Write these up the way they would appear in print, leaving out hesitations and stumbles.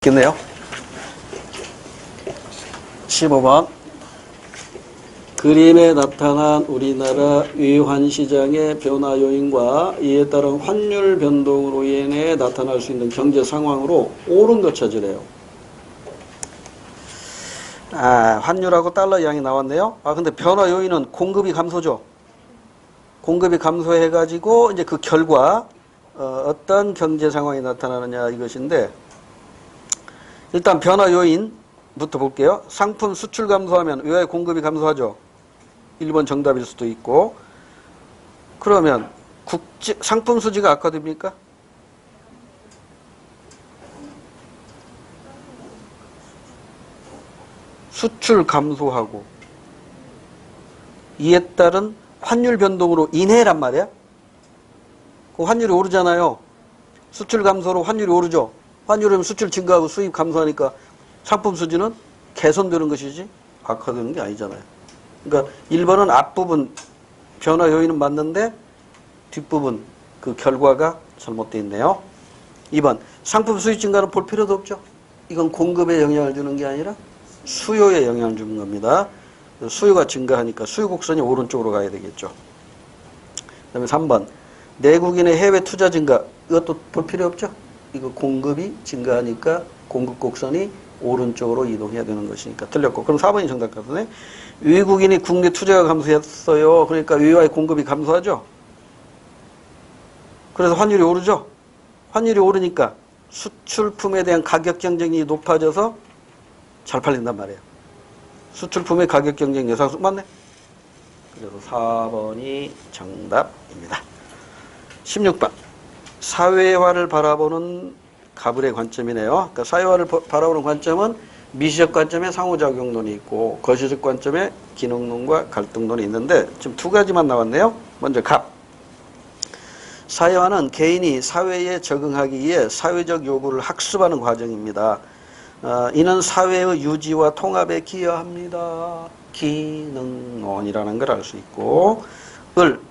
있겠네요. 15번 그림에 나타난 우리나라 외환시장의 변화 요인과 이에 따른 환율 변동으로 인해 나타날 수 있는 경제 상황으로 옳은 것 찾으래요. 환율하고 달러 양이 나왔네요. 근데 변화 요인은 공급이 감소죠. 공급이 감소해가지고 이제 그 결과 어떤 경제 상황이 나타나느냐 이것인데, 일단 변화 요인부터 볼게요. 상품 수출 감소하면 왜 공급이 감소하죠? 1번 정답일 수도 있고. 그러면 상품 수지가 악화됩니까? 수출 감소하고 이에 따른 환율 변동으로 인해란 말이야. 그 환율이 오르잖아요. 수출 감소로 환율이 오르죠. 환율은 수출 증가하고 수입 감소하니까 상품 수지는 개선되는 것이지 악화되는 게 아니잖아요. 그러니까 1번은 앞부분 변화 요인은 맞는데 뒷부분 그 결과가 잘못되어 있네요. 2번 상품 수입 증가는 볼 필요도 없죠. 이건 공급에 영향을 주는 게 아니라 수요에 영향을 주는 겁니다. 수요가 증가하니까 수요 곡선이 오른쪽으로 가야 되겠죠. 그 다음에 3번 내국인의 해외 투자 증가, 이것도 볼 필요 없죠. 이거 공급이 증가하니까 공급 곡선이 오른쪽으로 이동해야 되는 것이니까 틀렸고. 그럼 4번이 정답 같으네. 외국인이 국내 투자가 감소했어요. 그러니까 외화의 공급이 감소하죠. 그래서 환율이 오르죠. 환율이 오르니까 수출품에 대한 가격 경쟁이 높아져서 잘 팔린단 말이에요. 수출품의 가격 경쟁 여상수 맞네. 그래서 4번이 정답입니다. 16번 사회화를 바라보는 가불의 관점이네요. 그러니까 사회화를 바라보는 관점은 미시적 관점에 상호작용론이 있고 거시적 관점에 기능론과 갈등론이 있는데 지금 두 가지만 나왔네요. 먼저 갑. 사회화는 개인이 사회에 적응하기 위해 사회적 요구를 학습하는 과정입니다. 이는 사회의 유지와 통합에 기여합니다. 기능론이라는 걸 알 수 있고,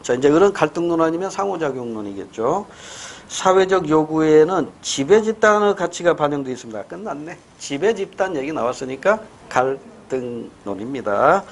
자, 이제 을은 갈등론 아니면 상호작용론이겠죠. 사회적 요구에는 지배집단의 가치가 반영되어 있습니다. 끝났네. 지배집단 얘기 나왔으니까 갈등론입니다.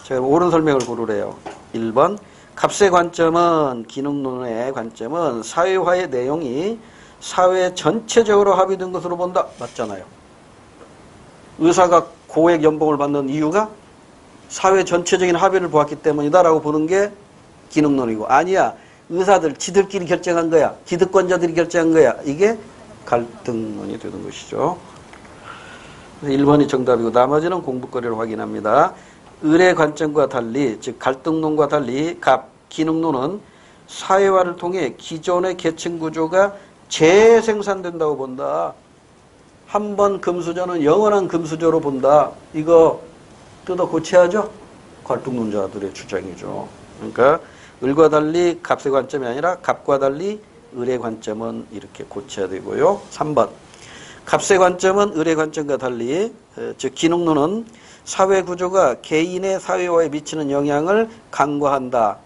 제가 옳은 설명을 고르래요. 1번 값의 관점은, 기능론의 관점은 사회화의 내용이 사회 전체적으로 합의된 것으로 본다. 맞잖아요. 의사가 고액 연봉을 받는 이유가 사회 전체적인 합의를 보았기 때문이다 라고 보는 게 기능론이고, 아니야 의사들 지들끼리 결정한 거야, 기득권자들이 결정한 거야, 이게 갈등론이 되는 것이죠. 1번이 정답이고 나머지는 공부거리를 확인합니다. 을의 관점과 달리, 즉 갈등론과 달리 기능론은 사회화를 통해 기존의 계층구조가 재생산된다고 본다. 한 번 금수저는 영원한 금수저로 본다. 이거 뜯어 고쳐야죠. 갈등론자들의 주장이죠. 그러니까 을과 달리 값의 관점이 아니라 값과 달리 을의 관점은 이렇게 고쳐야 되고요. 3번 값의 관점은 을의 관점과 달리, 즉 기능론은 사회구조가 개인의 사회화에 미치는 영향을 간과한다.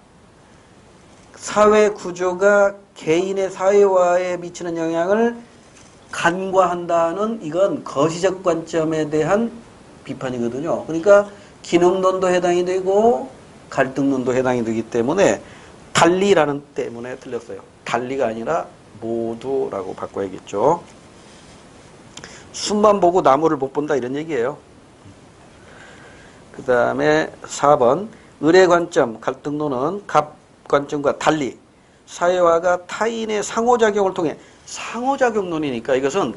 사회구조가 개인의 사회화에 미치는 영향을 간과한다는, 이건 거시적 관점에 대한 비판이거든요. 그러니까 기능론도 해당이 되고 갈등론도 해당이 되기 때문에 달리라는 때문에 틀렸어요. 달리가 아니라 모두라고 바꿔야겠죠. 숲만 보고 나무를 못 본다 이런 얘기예요. 그 다음에 4번 을의 관점, 갈등론은 갑 관점과 달리 사회화가 타인의 상호작용을 통해, 상호작용론이니까 이것은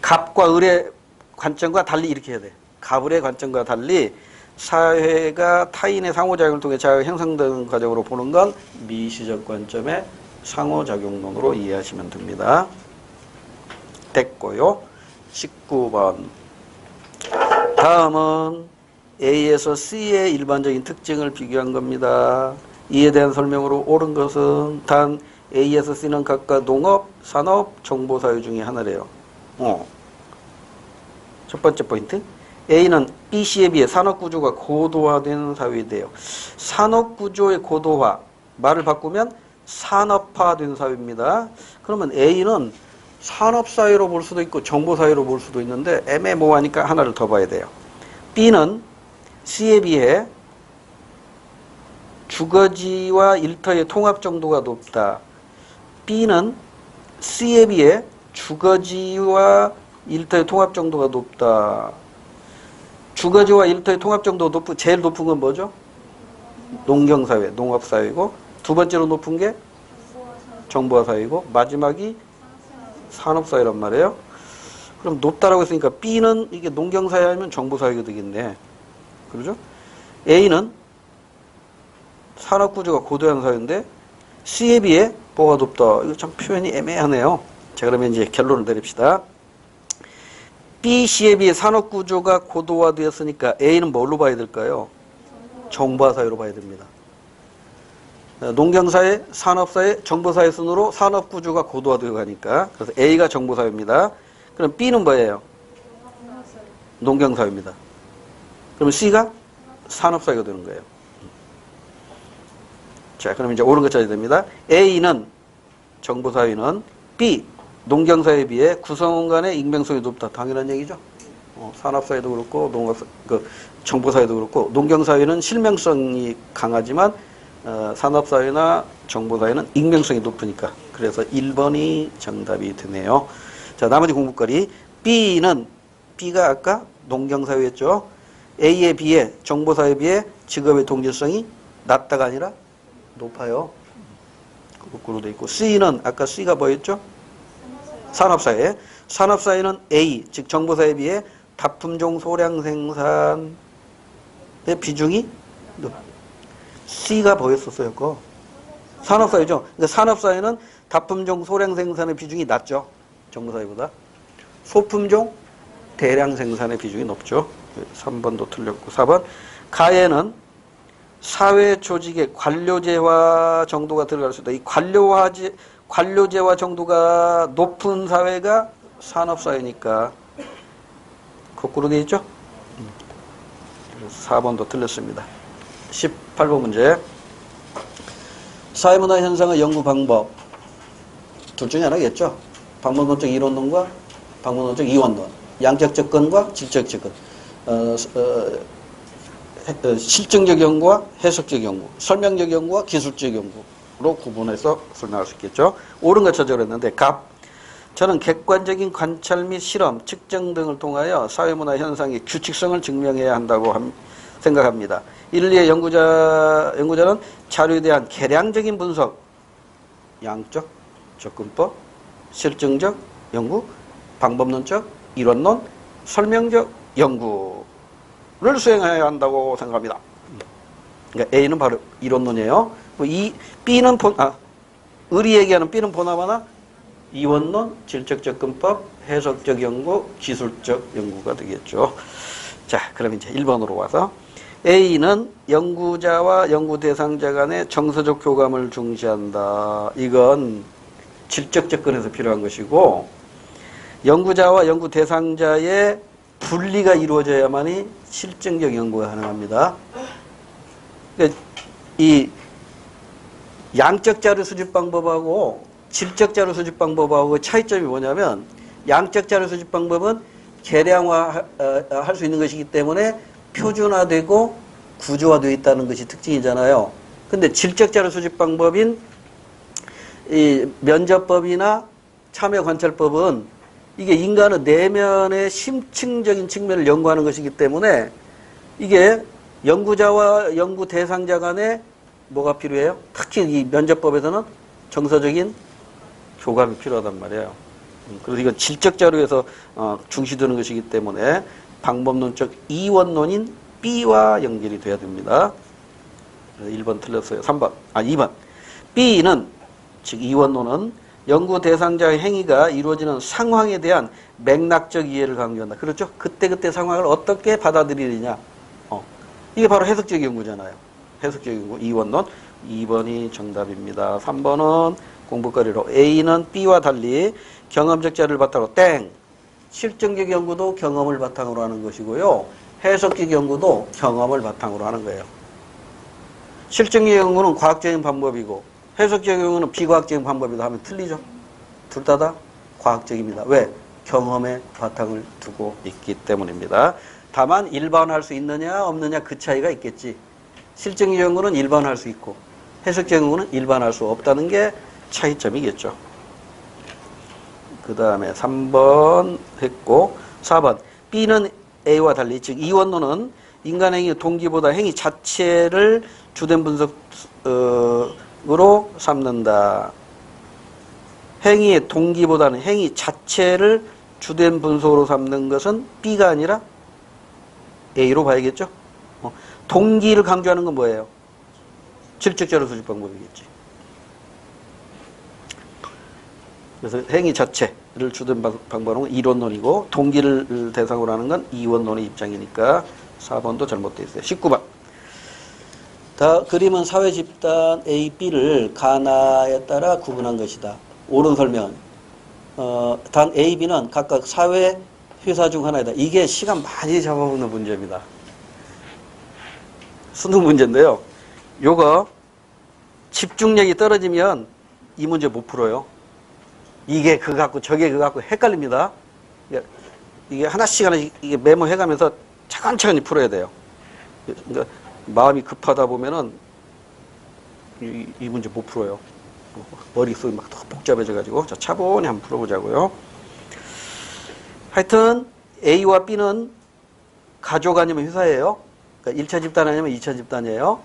갑과 을의 관점과 달리 이렇게 해야 돼. 갑을의 관점과 달리 사회가 타인의 상호작용을 통해 자유가 형성되는 과정으로 보는 건 미시적 관점의 상호작용론으로 이해하시면 됩니다. 됐고요. 19번 다음은 A에서 C의 일반적인 특징을 비교한 겁니다. 이에 대한 설명으로 옳은 것은 단 A에서 C는 각각 농업, 산업, 정보사회 중에 하나래요. 첫 번째 포인트, A는 B, C에 비해 산업구조가 고도화된 사회인데요. 산업구조의 고도화, 말을 바꾸면 산업화된 사회입니다. 그러면 A는 산업 사회로 볼 수도 있고 정보 사회로 볼 수도 있는데 애매모호하니까 하나를 더 봐야 돼요. B는 C에 비해 주거지와 일터의 통합 정도가 높다. B는 C에 비해 주거지와 일터의 통합 정도가 높다. 주거지와 일터의 통합 정도가 높은, 제일 높은 건 뭐죠? 농경사회, 농업사회고, 두 번째로 높은 게 정보화 사회고, 마지막이 산업사회란 말이에요. 그럼 높다라고 했으니까 B는 이게 농경사회 하면 정보사회가 되겠네. 그러죠? A는 산업구조가 고도한 사회인데 C에 비해 뭐가 높다. 이거 참 표현이 애매하네요. 자, 그러면 이제 결론을 내립시다. B, C에 비해 산업구조가 고도화되었으니까 A는 뭘로 봐야 될까요? 정보화 사회로 봐야 됩니다. 농경사회, 산업사회, 정보사회 순으로 산업구조가 고도화되어 가니까. 그래서 A가 정보사회입니다. 그럼 B는 뭐예요? 농경사회입니다. 그러면 C가 산업사회가 되는 거예요. 자, 그럼 이제 옳은 것 찾아야 됩니다. A는 정보사회는 B, 농경사회에 비해 구성원 간의 익명성이 높다. 당연한 얘기죠. 산업사회도 그렇고 정보사회도 그렇고 농경사회는 실명성이 강하지만 산업사회나 정보사회는 익명성이 높으니까. 그래서 1번이 정답이 되네요. 자, 나머지 공부거리. B가 아까 농경사회였죠. A에 비해 정보사회에 비해 직업의 동질성이 낮다가 아니라 높아요. 거꾸로 돼 있고. C는 아까 C가 뭐였죠? 산업사회. 산업사회는 A, 즉 정보사회에 비해 다품종 소량 생산의 비중이 높아. C가 뭐였었어요? 그거? 산업사회죠. 그러니까 산업사회는 다품종 소량 생산의 비중이 낮죠. 정보사회보다. 소품종 대량 생산의 비중이 높죠. 3번도 틀렸고. 4번. 가에는 사회 조직의 관료제화 정도가 들어갈 수 있다. 이 관료제화 정도가 높은 사회가 산업사회니까 거꾸로 되어 있죠? 4번도 틀렸습니다. 18번 문제. 사회문화 현상의 연구 방법. 둘 중에 하나겠죠? 방법론적 이론론과 방법론적 이원론. 양적 접근과 질적 접근. 실증적 연구와 해석적 연구. 설명적 연구와 기술적 연구로 구분해서 설명할 수 있겠죠? 옳은 것 찾으려 했는데 저는 객관적인 관찰 및 실험, 측정 등을 통하여 사회문화 현상의 규칙성을 증명해야 한다고 생각합니다. 인류의 연구자는 자료에 대한 개량적인 분석, 양적 접근법, 실증적 연구, 방법론적 이론론, 설명적 연구를 수행해야 한다고 생각합니다. 그러니까 A는 바로 이론론이에요. B는 의리 얘기하는 B는 보나마나 이원론, 질적 접근법, 해석적 연구, 기술적 연구가 되겠죠. 자, 그럼 이제 1번으로 와서 A는 연구자와 연구 대상자 간의 정서적 교감을 중시한다. 이건 질적 접근에서 필요한 것이고 연구자와 연구 대상자의 분리가 이루어져야만이 실증적 연구가 가능합니다. 그러니까 이 양적 자료 수집 방법하고 질적 자료 수집 방법하고 차이점이 뭐냐면 양적 자료 수집 방법은 계량화할 수 있는 것이기 때문에 표준화되고 구조화되어 있다는 것이 특징이잖아요. 근데 질적 자료 수집 방법인 이 면접법이나 참여관찰법은 이게 인간의 내면의 심층적인 측면을 연구하는 것이기 때문에 이게 연구자와 연구 대상자 간에 뭐가 필요해요? 특히 이 면접법에서는 정서적인 교감이 필요하단 말이에요. 그래서 이건 질적 자료에서 중시되는 것이기 때문에 방법론적 이원론인 B와 연결이 돼야 됩니다. 1번 틀렸어요. 2번. B는, 즉 이원론은 연구 대상자의 행위가 이루어지는 상황에 대한 맥락적 이해를 강조한다. 그렇죠? 그때그때 상황을 어떻게 받아들이느냐. 이게 바로 해석적 연구잖아요. 해석적 연구, 이원론. 2번이 정답입니다. 3번은 공부거리로 A는 B와 달리 경험적 자료를 바탕으로 땡. 실증적 연구도 경험을 바탕으로 하는 것이고요. 해석적 연구도 경험을 바탕으로 하는 거예요. 실증적 연구는 과학적인 방법이고 해석적 연구는 비과학적인 방법이다 하면 틀리죠. 둘 다 과학적입니다. 왜? 경험에 바탕을 두고 있기 때문입니다. 다만 일반화할 수 있느냐 없느냐 그 차이가 있겠지. 실증적 연구는 일반화할 수 있고 해석적 연구는 일반화할 수 없다는 게 차이점이겠죠. 그 다음에 3번 했고 4번 B는 A와 달리 즉 이원론은 인간 행위 동기보다 행위 자체를 주된 분석으로 삼는다. 행위의 동기보다는 행위 자체를 주된 분석으로 삼는 것은 B가 아니라 A로 봐야겠죠. 동기를 강조하는 건 뭐예요? 질적자료 수집 방법이겠지. 그래서 행위 자체를 주된 방법은 이론론이고 동기를 대상으로 하는 건 이원론의 입장이니까 4번도 잘못되어 있어요. 19번. 그림은 사회 집단 A, B를 가나에 따라 구분한 것이다. 옳은 설명. 단 A, B는 각각 사회 회사 중 하나이다. 이게 시간 많이 잡아먹는 문제입니다. 수능 문제인데요. 요거 집중력이 떨어지면 이 문제 못 풀어요. 이게 그거 같고 저게 그거 같고 헷갈립니다. 이게 하나씩 이게 메모해가면서 차근차근히 풀어야 돼요. 그러니까 마음이 급하다 보면은 이 문제 못 풀어요. 머릿속이 막 더 복잡해져가지고. 자, 차분히 한번 풀어보자고요. 하여튼 A와 B는 가족 아니면 회사예요. 그러니까 1차 집단 아니면 2차 집단이에요.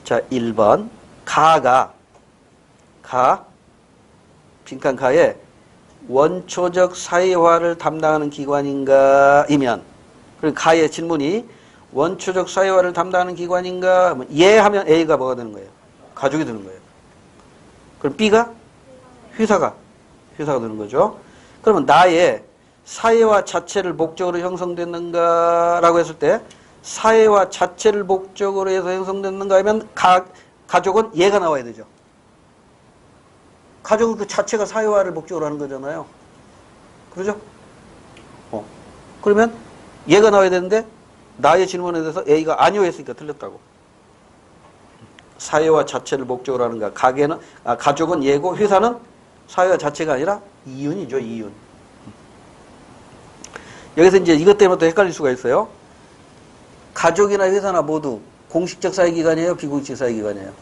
자, 1번 빈칸 가에 원초적 사회화를 담당하는 기관인가 이면, 그리고 가의 질문이 원초적 사회화를 담당하는 기관인가 예 하면 A가 뭐가 되는 거예요? 가족이 되는 거예요. 그럼 B가 회사가 되는 거죠. 그러면 나의 사회화 자체를 목적으로 형성됐는가라고 했을 때 사회화 자체를 목적으로 해서 형성됐는가 하면 가족은 얘가 나와야 되죠. 가족은 그 자체가 사회화를 목적으로 하는 거잖아요. 그러죠? 그러면 얘가 나와야 되는데 나의 질문에 대해서 A가 아니요 했으니까 틀렸다고. 사회화 자체를 목적으로 하는가. 가족은 얘고 회사는 사회화 자체가 아니라 이윤이죠. 이윤. 여기서 이제 이것 때문에 또 헷갈릴 수가 있어요. 가족이나 회사나 모두 공식적 사회기관이에요? 비공식적 사회기관이에요?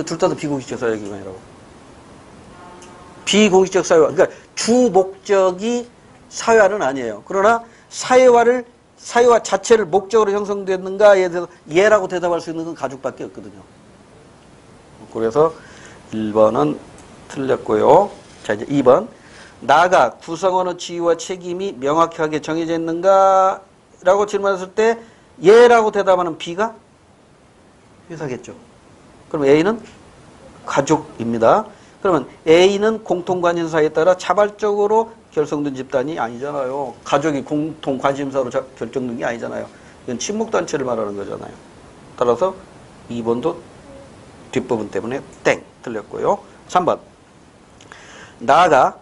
둘 다 비공식적 사회기관이라고. 비공식적 사회화. 그러니까 주 목적이 사회화는 아니에요. 그러나 사회화 자체를 목적으로 형성됐는가에 대해서 예라고 대답할 수 있는 건 가족밖에 없거든요. 그래서 1번은 틀렸고요. 자, 이제 2번. 나가 구성원의 지위와 책임이 명확하게 정해져 있는가? 라고 질문했을 때 예라고 대답하는 B가 회사겠죠. 그럼 A는 가족입니다. 그러면 A는 공통관심사에 따라 자발적으로 결성된 집단이 아니잖아요. 가족이 공통관심사로 결정된 게 아니잖아요. 이건 친목단체를 말하는 거잖아요. 따라서 2번도 뒷부분 때문에 땡 틀렸고요. 3번. 나아가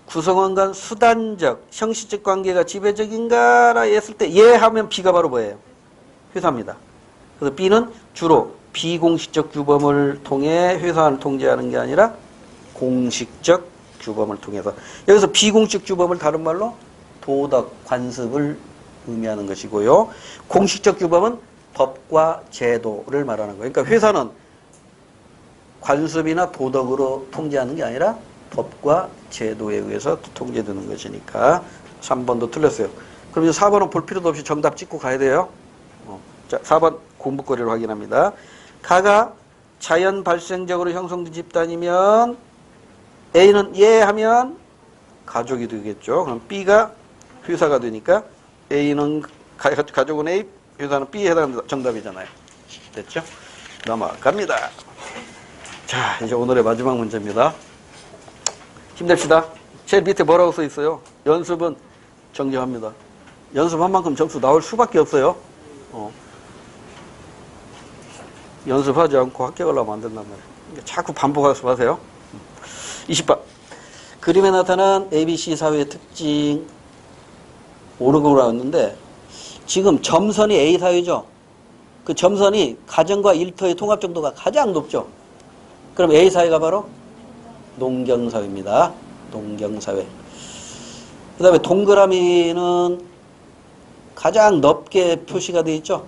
구성원 간 수단적, 형식적 관계가 지배적인가라 했을 때 예 하면 B가 바로 뭐예요? 회사입니다. 그래서 B는 주로 비공식적 규범을 통해 회사를 통제하는 게 아니라 공식적 규범을 통해서. 여기서 비공식 규범을 다른 말로 도덕, 관습을 의미하는 것이고요. 공식적 규범은 법과 제도를 말하는 거예요. 그러니까 회사는 관습이나 도덕으로 통제하는 게 아니라 법과 제도에 의해서 통제되는 것이니까 3번도 틀렸어요. 그럼 이제 4번은 볼 필요도 없이 정답 찍고 가야 돼요. 자, 4번 공부거리를 확인합니다. 가가 자연 발생적으로 형성된 집단이면 A는 예 하면 가족이 되겠죠. 그럼 B가 회사가 되니까 A는 가족은 A, 회사는 B에 해당하는 정답이잖아요. 됐죠? 넘어갑니다. 자, 이제 오늘의 마지막 문제입니다. 힘냅시다. 제일 밑에 뭐라고 써 있어요? 연습은 정정합니다. 연습한 만큼 점수 나올 수밖에 없어요. 연습하지 않고 합격을 하면 안 된단 말이에요. 자꾸 반복하세요. 20번. 그림에 나타난 ABC 사회의 특징 오르고 나왔는데 지금 점선이 A 사회죠. 그 점선이 가정과 일터의 통합 정도가 가장 높죠. 그럼 A 사회가 바로 농경사회입니다. 농경사회. 그 다음에 동그라미는 가장 넓게 표시가 되어 있죠?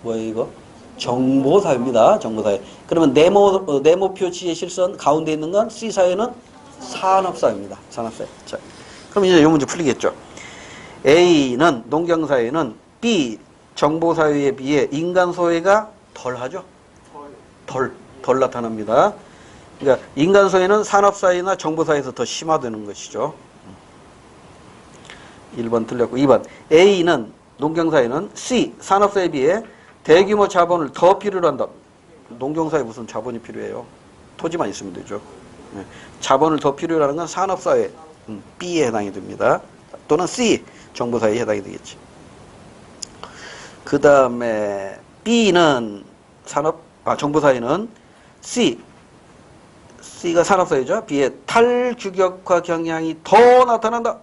뭐예요, 이거? 정보사회입니다. 정보사회. 그러면 네모 표시의 실선 가운데 있는 건 C사회는 산업사회입니다. 산업사회. 자, 그럼 이제 이 문제 풀리겠죠? A는, 농경사회는 B, 정보사회에 비해 인간소외가 덜 하죠? 덜 나타납니다. 그러니까 인간소외는 산업사회나 정보사회에서 더 심화되는 것이죠. 1번 틀렸고 2번 A는 농경사회는 C 산업사회에 비해 대규모 자본을 더 필요로 한다. 농경사회에 무슨 자본이 필요해요? 토지만 있으면 되죠. 네. 자본을 더 필요로 하는 건 산업사회 B에 해당이 됩니다. 또는 C 정보사회에 해당이 되겠지. 그 다음에 B는 정보사회는 C가 산업사회죠. B의 탈규격화 경향이 더 나타난다.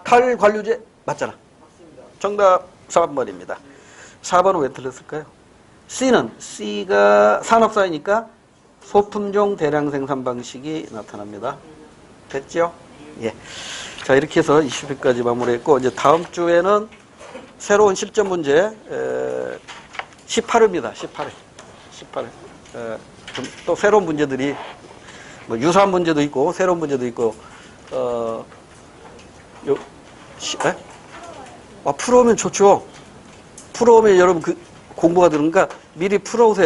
탈관료제 맞잖아. 정답 4번입니다. 4번은 왜 틀렸을까요? C가 산업사회니까 소품종 대량 생산 방식이 나타납니다. 됐죠? 예. 자, 이렇게 해서 20회까지 마무리했고, 이제 다음 주에는 새로운 실전 문제, 18회입니다. 18회. 또 새로운 문제들이, 뭐 유사한 문제도 있고, 새로운 문제도 있고, 풀어오면 좋죠. 풀어오면 여러분 공부가 되는가 미리 풀어오세요.